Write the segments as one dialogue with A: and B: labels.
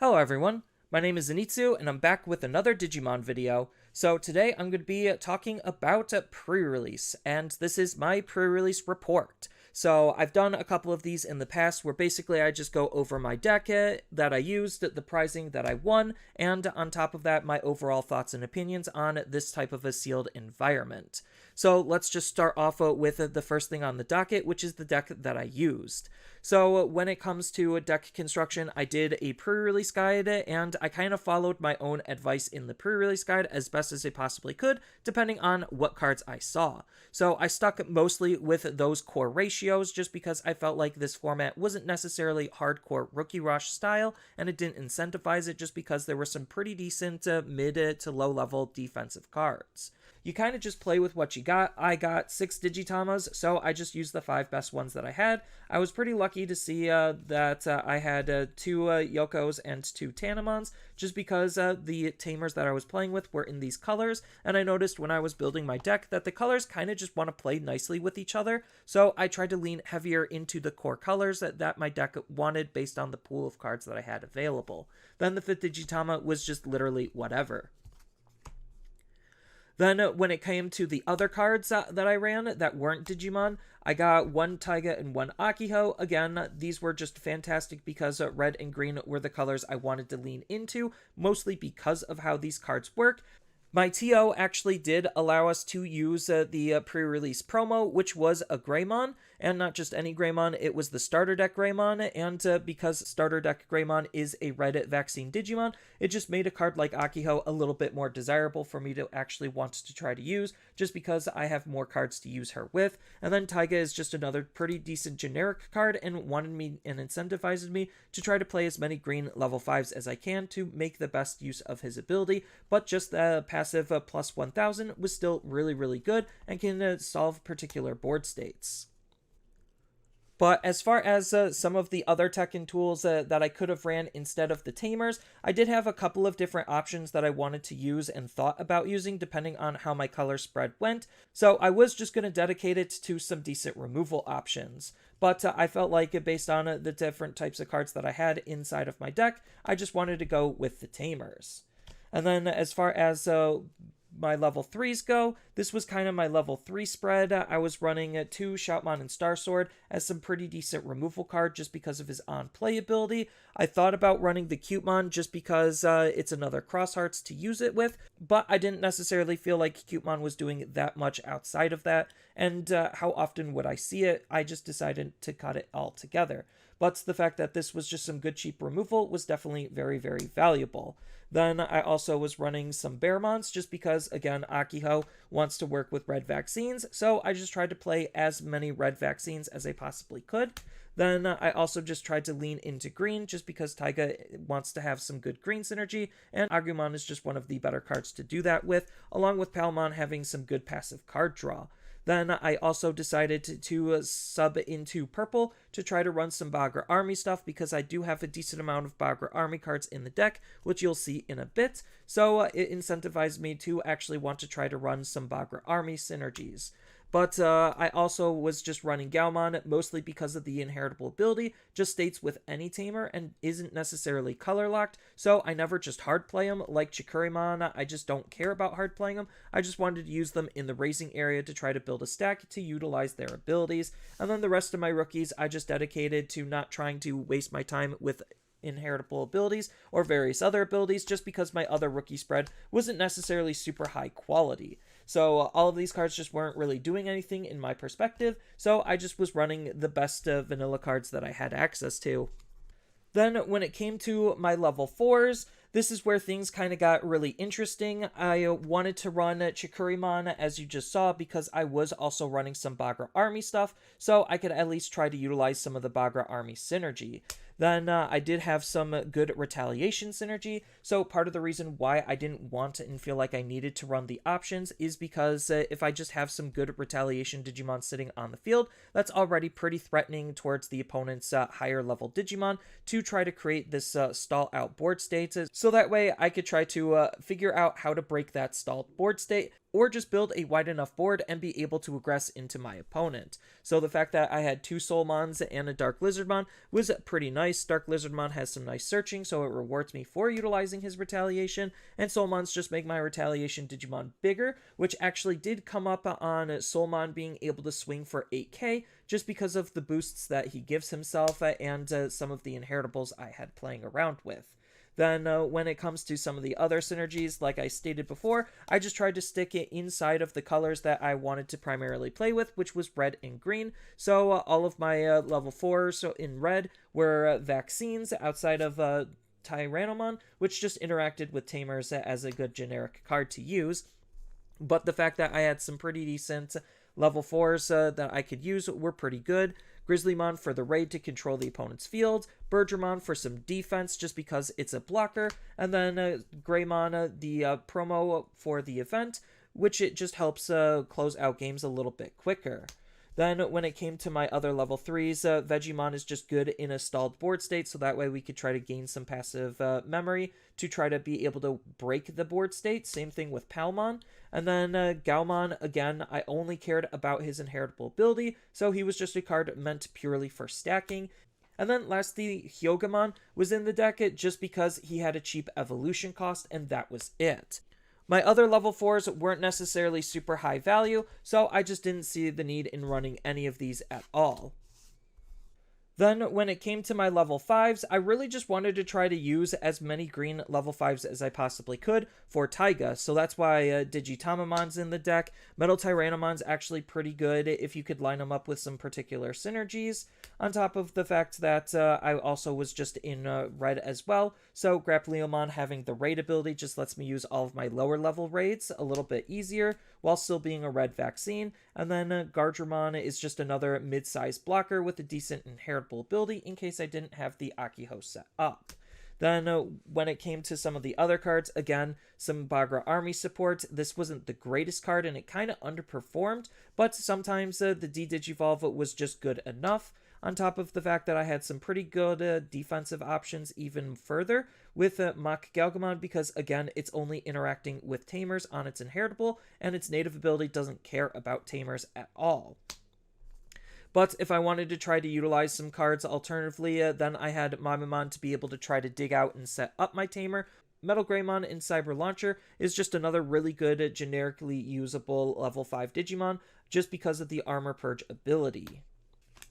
A: Hello everyone, my name is Zenitsu and I'm back with another Digimon video. So today I'm going to be talking about pre-release, and this is my pre-release report. So I've done a couple of these in the past where basically I just go over my deck that I used, the pricing that I won, and on top of that my overall thoughts and opinions on this type of a sealed environment. So let's just start off with the first thing on the docket, which is the deck that I used. So when it comes to deck construction, I did a pre-release guide, and I kind of followed my own advice in the pre-release guide as best as I possibly could, depending on what cards I saw. So I stuck mostly with those core ratios just because I felt like this format wasn't necessarily hardcore Rookie Rush style, and it didn't incentivize it just because there were some pretty decent mid to low level defensive cards. You kind of just play with what you got. I got 6 Digitamas, so I just used the 5 best ones that I had. I was pretty lucky to see that I had 2 Yokos and 2 Tanamons, just because the tamers that I was playing with were in these colors, and I noticed when I was building my deck that the colors kind of just want to play nicely with each other, so I tried to lean heavier into the core colors that my deck wanted based on the pool of cards that I had available. Then the 5th Digitama was just literally whatever. Then when it came to the other cards that I ran that weren't Digimon, I got 1 Taiga and 1 Akiho. Again, these were just fantastic because red and green were the colors I wanted to lean into, mostly because of how these cards work. My TO actually did allow us to use the pre-release promo, which was a Greymon, and not just any Greymon, it was the starter deck Greymon, and because starter deck Greymon is a red vaccine Digimon, it just made a card like Akiho a little bit more desirable for me to actually want to try to use, just because I have more cards to use her with. And then Taiga is just another pretty decent generic card, and wanted me and incentivized me to try to play as many green level 5s as I can to make the best use of his ability, but just the passive plus 1000 was still really good and can solve particular board states. But as far as some of the other tech and tools that I could have ran instead of the tamers, I did have a couple of different options that I wanted to use and thought about using depending on how my color spread went. So I was just going to dedicate it to some decent removal options. But I felt like based on the different types of cards that I had inside of my deck, I just wanted to go with the tamers. And then as far as my level 3s go, this was kind of my level 3 spread. I was running 2 Shoutmon and Star Sword as some pretty decent removal card just because of his on-play ability. I thought about running the Cutemon just because it's another Cross Hearts to use it with, but I didn't necessarily feel like Cutemon was doing that much outside of that, and how often would I see it? I just decided to cut it all together. But the fact that this was just some good cheap removal was definitely very valuable. Then I also was running some Bearmons just because, again, Akiho wants to work with red vaccines, so I just tried to play as many red vaccines as I possibly could. Then I also just tried to lean into green just because Taiga wants to have some good green synergy, and Angewomon is just one of the better cards to do that with, along with Palmon having some good passive card draw. Then I also decided to sub into purple to try to run some Bagra Army stuff because I do have a decent amount of Bagra Army cards in the deck, which you'll see in a bit. So it incentivized me to actually want to try to run some Bagra Army synergies. But I also was just running Galmon, mostly because of the inheritable ability, just states with any tamer and isn't necessarily color locked, so I never just hard play them like Chikurimon. I just don't care about hard playing them. I just wanted to use them in the racing area to try to build a stack to utilize their abilities, and then the rest of my rookies I just dedicated to not trying to waste my time with inheritable abilities or various other abilities just because my other rookie spread wasn't necessarily super high quality. So all of these cards just weren't really doing anything in my perspective, so I just was running the best vanilla cards that I had access to. Then when it came to my level 4s, this is where things kind of got really interesting. I wanted to run Chikurimon, as you just saw, because I was also running some Bagra Army stuff, so I could at least try to utilize some of the Bagra Army synergy. Then I did have some good retaliation synergy, so part of the reason why I didn't want and feel like I needed to run the options is because if I just have some good retaliation Digimon sitting on the field, that's already pretty threatening towards the opponent's higher level Digimon to try to create this stall out board state, so that way I could try to figure out how to break that stalled board state or just build a wide enough board and be able to aggress into my opponent. So the fact that I had 2 Soulmons and a Dark Lizardmon was pretty nice. Dark Lizardmon has some nice searching, so it rewards me for utilizing his retaliation, and Soulmons just make my retaliation Digimon bigger, which actually did come up on Soulmon being able to swing for 8k, just because of the boosts that he gives himself and some of the inheritables I had playing around with. Then when it comes to some of the other synergies, like I stated before, I just tried to stick it inside of the colors that I wanted to primarily play with, which was red and green. So all of my level 4s in red were vaccines outside of Tyrannomon, which just interacted with Tamers as a good generic card to use. But the fact that I had some pretty decent level 4s that I could use were pretty good. Grizzlymon for the raid to control the opponent's field, Bergermon for some defense just because it's a blocker, and then Greymon, the promo for the event, which it just helps close out games a little bit quicker. Then when it came to my other level 3s, Vegemon is just good in a stalled board state, so that way we could try to gain some passive memory to try to be able to break the board state. Same thing with Palmon. And then Gaomon, again, I only cared about his inheritable ability, so he was just a card meant purely for stacking. And then lastly, Hyogamon was in the deck just because he had a cheap evolution cost, and that was it. My other level 4s weren't necessarily super high value, so I just didn't see the need in running any of these at all. Then, when it came to my level 5s, I really just wanted to try to use as many green level 5s as I possibly could for Taiga, so that's why Digitamamon's in the deck. Metal Tyrannomon's actually pretty good if you could line them up with some particular synergies, on top of the fact that I also was just in red as well, so Grappleomon having the raid ability just lets me use all of my lower level raids a little bit easier, while still being a red vaccine, and then Gardramon is just another mid-sized blocker with a decent inheritable ability in case I didn't have the Akiho set up. Then when it came to some of the other cards, again, some Bagra Army support. This wasn't the greatest card and it kind of underperformed, but sometimes the D-Digivolve was just good enough, on top of the fact that I had some pretty good defensive options even further with Mach Galgamon, because again, it's only interacting with Tamers on its inheritable, and its native ability doesn't care about Tamers at all. But if I wanted to try to utilize some cards alternatively, then I had Mamamon to be able to try to dig out and set up my Tamer. Metal Greymon in Cyber Launcher is just another really good generically usable level 5 Digimon, just because of the Armor Purge ability.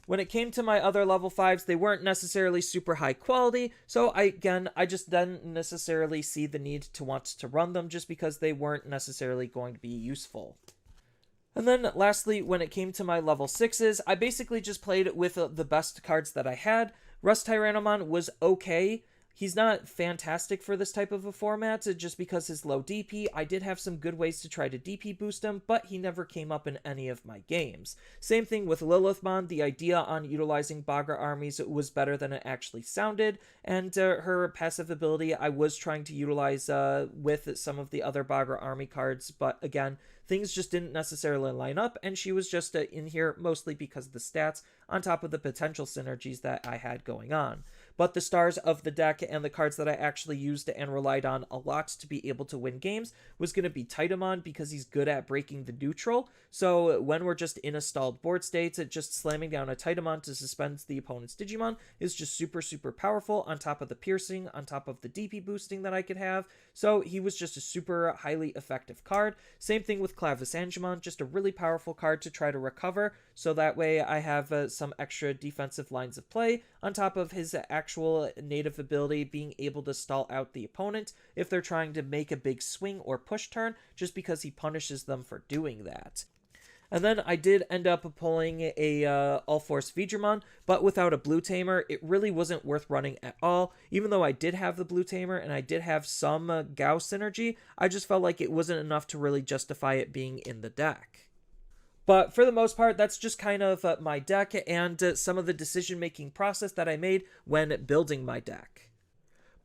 A: When it came to my other level 5s, they weren't necessarily super high quality, so I just didn't necessarily see the need to want to run them just because they weren't necessarily going to be useful. And then lastly, when it came to my level 6s, I basically just played with the best cards that I had. Rust Tyrannomon was okay. He's not fantastic for this type of a format, just because his low DP. I did have some good ways to try to DP boost him, but he never came up in any of my games. Same thing with Lilithmon. The idea on utilizing Bagra armies was better than it actually sounded, and her passive ability I was trying to utilize with some of the other Bagra army cards, but again, things just didn't necessarily line up, and she was just in here mostly because of the stats, on top of the potential synergies that I had going on. But the stars of the deck and the cards that I actually used and relied on a lot to be able to win games was going to be Titamon, because he's good at breaking the neutral. So when we're just in a stalled board state, just slamming down a Titamon to suspend the opponent's Digimon is just super, super powerful, on top of the piercing, on top of the DP boosting that I could have. So he was just a super highly effective card. Same thing with Clavis Angewomon, just a really powerful card to try to recover, so that way I have some extra defensive lines of play, on top of his actual native ability being able to stall out the opponent if they're trying to make a big swing or push turn, just because he punishes them for doing that. And then I did end up pulling a All-Force Veedramon, but without a Blue Tamer, it really wasn't worth running at all. Even though I did have the Blue Tamer and I did have some Gao synergy, I just felt like it wasn't enough to really justify it being in the deck. But for the most part, that's just kind of my deck and some of the decision-making process that I made when building my deck.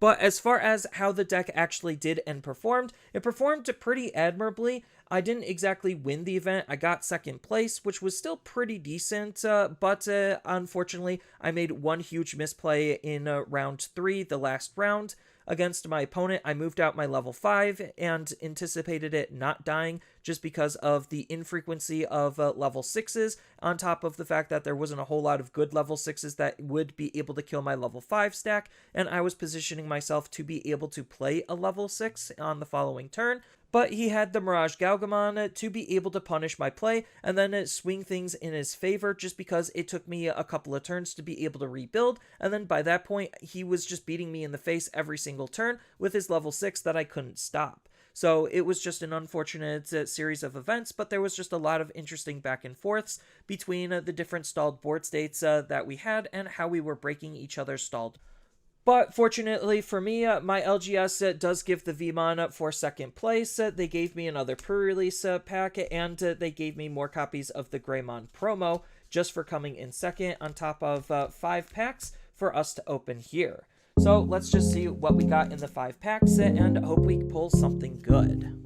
A: But as far as how the deck actually did and performed, it performed pretty admirably. I didn't exactly win the event. I got second place, which was still pretty decent, but unfortunately, I made one huge misplay in round 3, the last round. Against my opponent, I moved out my level 5 and anticipated it not dying just because of the infrequency of level 6s, on top of the fact that there wasn't a whole lot of good level 6s that would be able to kill my level 5 stack, and I was positioning myself to be able to play a level 6 on the following turn. But he had the Mirage Galgamon to be able to punish my play and then swing things in his favor, just because it took me a couple of turns to be able to rebuild, and then by that point he was just beating me in the face every single turn with his level 6 that I couldn't stop. So it was just an unfortunate series of events, but there was just a lot of interesting back and forths between the different stalled board states that we had and how we were breaking each other's stalled. But fortunately for me, my LGS does give the Vmon up for second place. They gave me another pre-release pack, and they gave me more copies of the Greymon promo just for coming in second, on top of 5 packs for us to open here. So let's just see what we got in the 5 packs and hope we pull something good.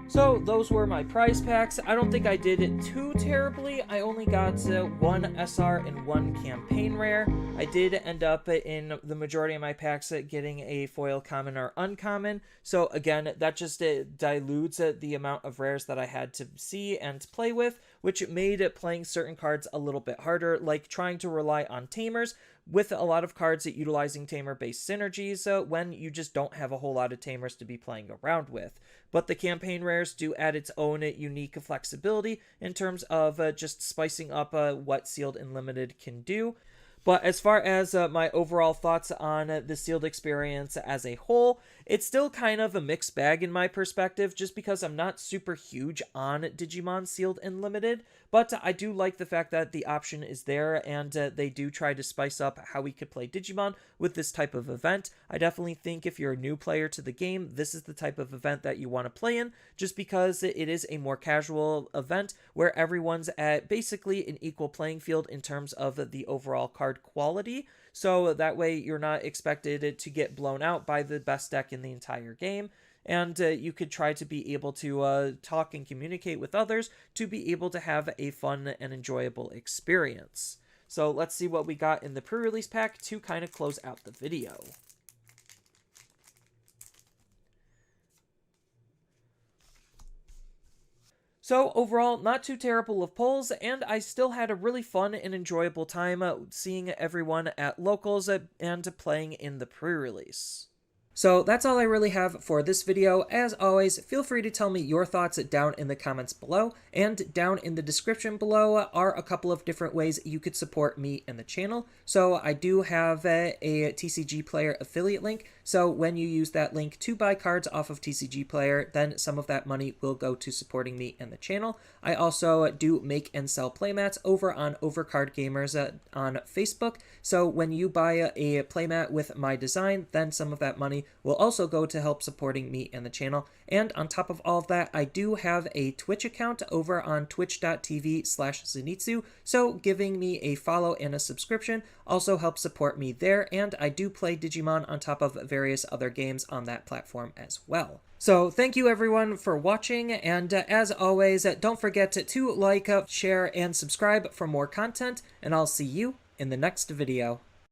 A: So those were my prize packs. I don't think I did it too terribly. I only got 1 SR and 1 campaign rare. I did end up in the majority of my packs getting a foil common or uncommon. So again, that just dilutes the amount of rares that I had to see and play with, which made playing certain cards a little bit harder, like trying to rely on tamers, with a lot of cards utilizing tamer-based synergies when you just don't have a whole lot of tamers to be playing around with. But the campaign rares do add its own unique flexibility in terms of just spicing up what Sealed and Limited can do. But as far as my overall thoughts on the Sealed experience as a whole, it's still kind of a mixed bag in my perspective, just because I'm not super huge on Digimon Sealed and Limited. But I do like the fact that the option is there, and they do try to spice up how we could play Digimon with this type of event. I definitely think if you're a new player to the game, this is the type of event that you want to play in, just because it is a more casual event where everyone's at basically an equal playing field in terms of the overall card quality. So that way you're not expected to get blown out by the best deck in the entire game. And you could try to be able to talk and communicate with others to be able to have a fun and enjoyable experience. So let's see what we got in the pre-release pack to kind of close out the video. So overall, not too terrible of pulls, and I still had a really fun and enjoyable time seeing everyone at locals and playing in the pre-release. So that's all I really have for this video. As always, feel free to tell me your thoughts down in the comments below, and down in the description below are a couple of different ways you could support me and the channel. So I do have a TCG Player affiliate link, so when you use that link to buy cards off of TCG Player, then some of that money will go to supporting me and the channel. I also do make and sell playmats over on Overcard Gamers on Facebook, so when you buy a playmat with my design, then some of that money will also go to help supporting me and the channel. And on top of all of that, I do have a Twitch account over on twitch.tv/Zenitsu, so giving me a follow and a subscription also helps support me there, and I do play Digimon on top of various other games on that platform as well. So thank you everyone for watching, and as always, don't forget to like, share, and subscribe for more content, and I'll see you in the next video.